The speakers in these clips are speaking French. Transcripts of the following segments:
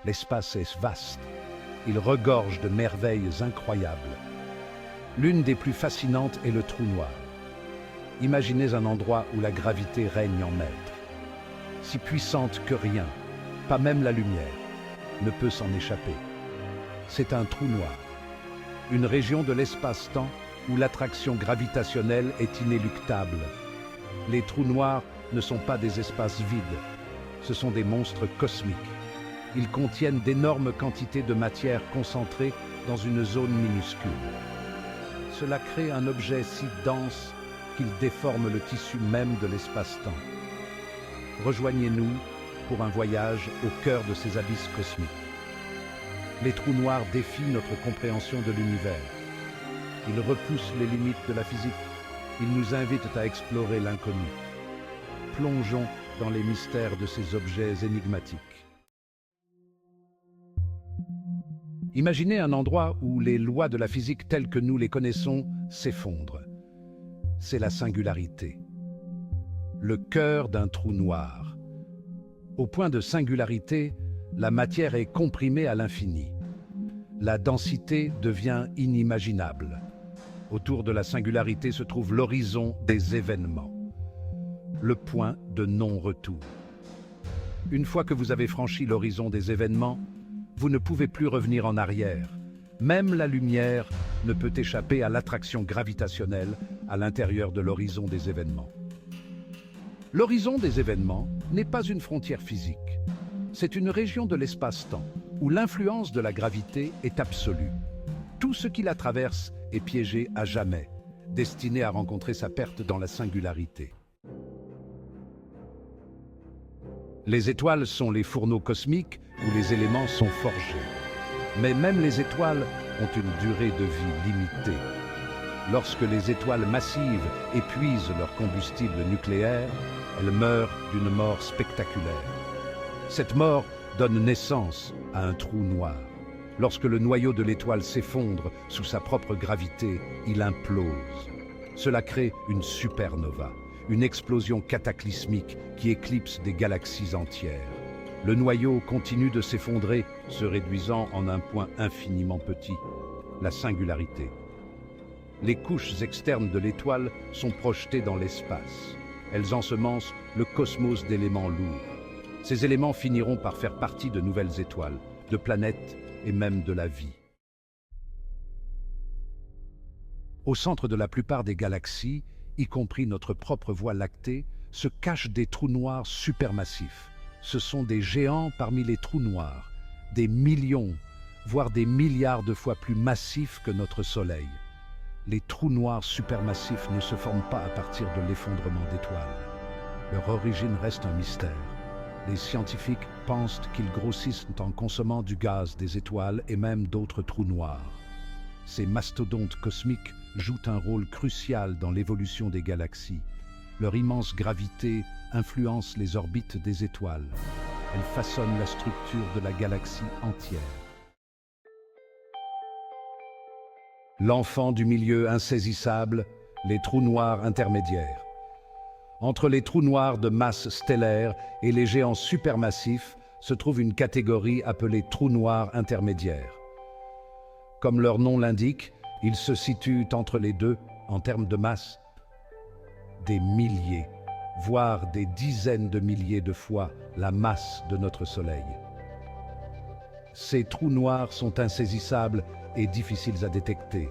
L'espace est vaste. Il regorge de merveilles incroyables. L'une des plus fascinantes est le trou noir. Imaginez un endroit où la gravité règne en maître. Si puissante que rien, pas même la lumière, ne peut s'en échapper. C'est un trou noir. Une région de l'espace-temps où l'attraction gravitationnelle est inéluctable. Les trous noirs ne sont pas des espaces vides, ce sont des monstres cosmiques. Ils contiennent d'énormes quantités de matière concentrée dans une zone minuscule. Cela crée un objet si dense qu'il déforme le tissu même de l'espace-temps. Rejoignez-nous pour un voyage au cœur de ces abysses cosmiques. Les trous noirs défient notre compréhension de l'univers. Ils repoussent les limites de la physique. Ils nous invitent à explorer l'inconnu. Plongeons dans les mystères de ces objets énigmatiques. Imaginez un endroit où les lois de la physique telles que nous les connaissons s'effondrent. C'est la singularité. Le cœur d'un trou noir. Au point de singularité, la matière est comprimée à l'infini. La densité devient inimaginable. Autour de la singularité se trouve l'horizon des événements. Le point de non-retour. Une fois que vous avez franchi l'horizon des événements, vous ne pouvez plus revenir en arrière. Même la lumière ne peut échapper à l'attraction gravitationnelle à l'intérieur de l'horizon des événements. L'horizon des événements n'est pas une frontière physique. C'est une région de l'espace-temps où l'influence de la gravité est absolue. Tout ce qui la traverse est piégé à jamais, destiné à rencontrer sa perte dans la singularité. Les étoiles sont les fourneaux cosmiques où les éléments sont forgés. Mais même les étoiles ont une durée de vie limitée. Lorsque les étoiles massives épuisent leur combustible nucléaire, elles meurent d'une mort spectaculaire. Cette mort donne naissance à un trou noir. Lorsque le noyau de l'étoile s'effondre sous sa propre gravité, il implose. Cela crée une supernova, une explosion cataclysmique qui éclipse des galaxies entières. Le noyau continue de s'effondrer, se réduisant en un point infiniment petit, la singularité. Les couches externes de l'étoile sont projetées dans l'espace. Elles ensemencent le cosmos d'éléments lourds. Ces éléments finiront par faire partie de nouvelles étoiles, de planètes et même de la vie. Au centre de la plupart des galaxies, y compris notre propre Voie lactée, se cachent des trous noirs supermassifs. Ce sont des géants parmi les trous noirs, des millions, voire des milliards de fois plus massifs que notre Soleil. Les trous noirs supermassifs ne se forment pas à partir de l'effondrement d'étoiles. Leur origine reste un mystère. Les scientifiques pensent qu'ils grossissent en consommant du gaz des étoiles et même d'autres trous noirs. Ces mastodontes cosmiques jouent un rôle crucial dans l'évolution des galaxies. Leur immense gravité influence les orbites des étoiles. Elle façonne la structure de la galaxie entière. L'enfant du milieu insaisissable, les trous noirs intermédiaires. Entre les trous noirs de masse stellaire et les géants supermassifs se trouve une catégorie appelée trous noirs intermédiaires. Comme leur nom l'indique, ils se situent entre les deux en termes de masse. Des milliers, voire des dizaines de milliers de fois la masse de notre Soleil. Ces trous noirs sont insaisissables et difficiles à détecter.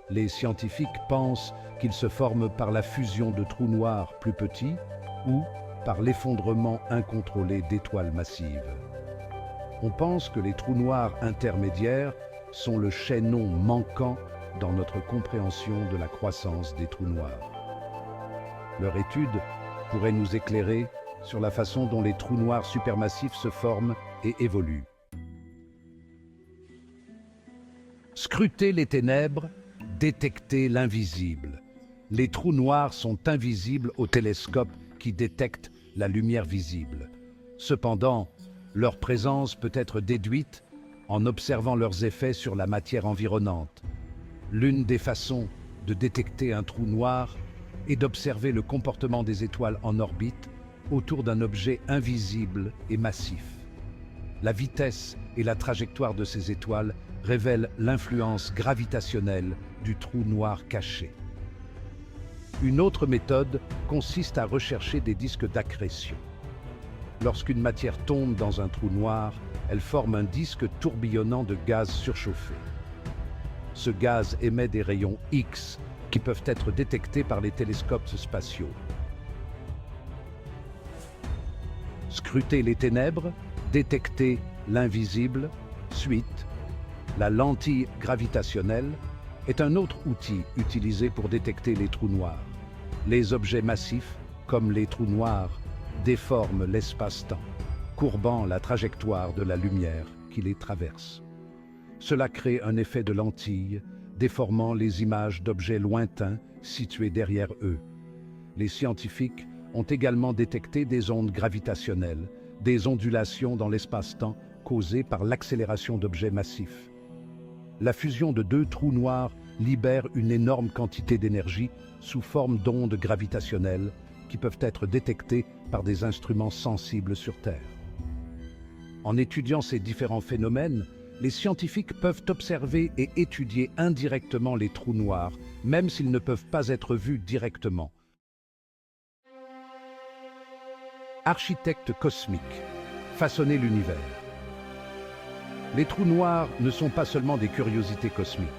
Les scientifiques pensent qu'ils se forment par la fusion de trous noirs plus petits ou par l'effondrement incontrôlé d'étoiles massives. On pense que les trous noirs intermédiaires sont le chaînon manquant dans notre compréhension de la croissance des trous noirs. Leur étude pourrait nous éclairer sur la façon dont les trous noirs supermassifs se forment et évoluent. Scruter les ténèbres, détecter l'invisible. Les trous noirs sont invisibles au télescope qui détecte la lumière visible. Cependant, leur présence peut être déduite en observant leurs effets sur la matière environnante. L'une des façons de détecter un trou noir est d'observer le comportement des étoiles en orbite autour d'un objet invisible et massif. La vitesse et la trajectoire de ces étoiles révèlent l'influence gravitationnelle du trou noir caché. Une autre méthode consiste à rechercher des disques d'accrétion. Lorsqu'une matière tombe dans un trou noir, elle forme un disque tourbillonnant de gaz surchauffé. Ce gaz émet des rayons X qui peuvent être détectés par les télescopes spatiaux. Scruter les ténèbres, détecter l'invisible, suite, la lentille gravitationnelle est un autre outil utilisé pour détecter les trous noirs. Les objets massifs, comme les trous noirs, déforment l'espace-temps, courbant la trajectoire de la lumière qui les traverse. Cela crée un effet de lentille, déformant les images d'objets lointains situés derrière eux. Les scientifiques ont également détecté des ondes gravitationnelles, des ondulations dans l'espace-temps causées par l'accélération d'objets massifs. La fusion de deux trous noirs libère une énorme quantité d'énergie sous forme d'ondes gravitationnelles qui peuvent être détectées par des instruments sensibles sur Terre. En étudiant ces différents phénomènes, les scientifiques peuvent observer et étudier indirectement les trous noirs, même s'ils ne peuvent pas être vus directement. Architecte cosmique, façonner l'univers. Les trous noirs ne sont pas seulement des curiosités cosmiques.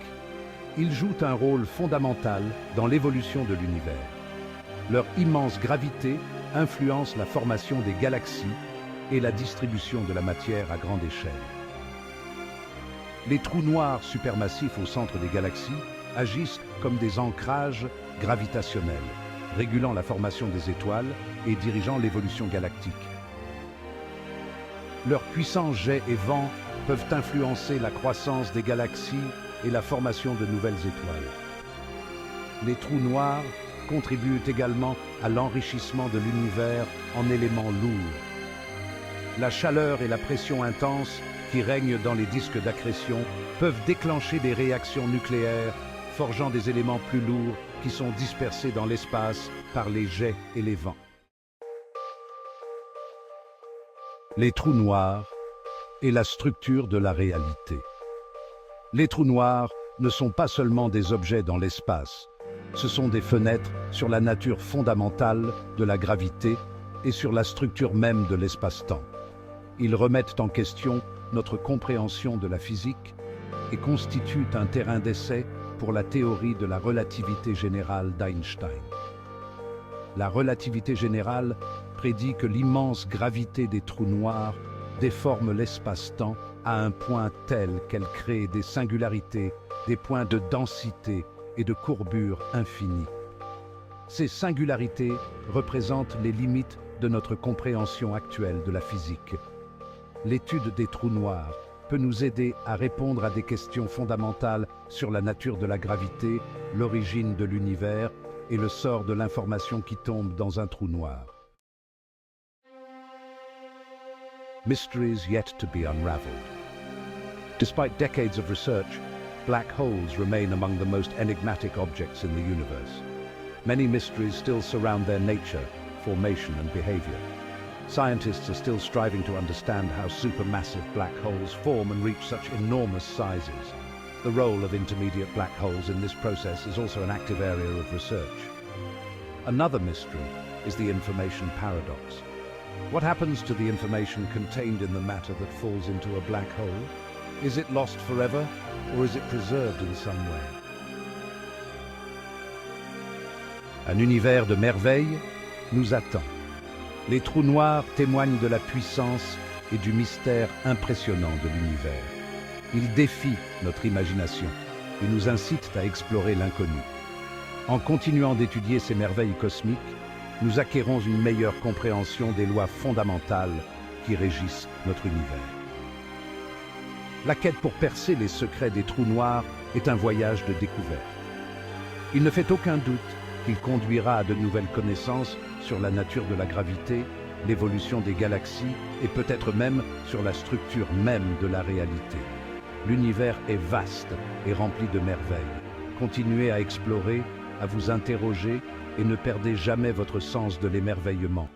Ils jouent un rôle fondamental dans l'évolution de l'univers. Leur immense gravité influence la formation des galaxies et la distribution de la matière à grande échelle. Les trous noirs supermassifs au centre des galaxies agissent comme des ancrages gravitationnels, régulant la formation des étoiles et dirigeant l'évolution galactique. Leurs puissants jets et vents peuvent influencer la croissance des galaxies et la formation de nouvelles étoiles. Les trous noirs contribuent également à l'enrichissement de l'univers en éléments lourds. La chaleur et la pression intense qui règnent dans les disques d'accrétion peuvent déclencher des réactions nucléaires, forgeant des éléments plus lourds qui sont dispersés dans l'espace par les jets et les vents. Les trous noirs et la structure de la réalité. Les trous noirs ne sont pas seulement des objets dans l'espace, ce sont des fenêtres sur la nature fondamentale de la gravité et sur la structure même de l'espace-temps. Ils remettent en question notre compréhension de la physique et constituent un terrain d'essai pour la théorie de la relativité générale d'Einstein. La relativité générale prédit que l'immense gravité des trous noirs déforme l'espace-temps à un point tel qu'elle crée des singularités, des points de densité et de courbure infinies. Ces singularités représentent les limites de notre compréhension actuelle de la physique. L'étude des trous noirs peut nous aider à répondre à des questions fondamentales sur la nature de la gravité, l'origine de l'univers et le sort de l'information qui tombe dans un trou noir. Mysteries yet to be unraveled. Despite decades of research, black holes remain among the most enigmatic objects in the universe. Many mysteries still surround their nature, formation and behavior. Scientists are still striving to understand how supermassive black holes form and reach such enormous sizes. The role of intermediate black holes in this process is also an active area of research. Another mystery is the information paradox. What happens to the information contained in the matter that falls into a black hole? Is it lost forever, or is it preserved in some way? Un univers de merveilles nous attend. Les trous noirs témoignent de la puissance et du mystère impressionnant de l'univers. Ils défient notre imagination et nous incitent à explorer l'inconnu. En continuant d'étudier ces merveilles cosmiques, nous acquérons une meilleure compréhension des lois fondamentales qui régissent notre univers. La quête pour percer les secrets des trous noirs est un voyage de découverte. Il ne fait aucun doute qu'il conduira à de nouvelles connaissances sur la nature de la gravité, l'évolution des galaxies et peut-être même sur la structure même de la réalité. L'univers est vaste et rempli de merveilles. Continuez à explorer, à vous interroger et ne perdez jamais votre sens de l'émerveillement.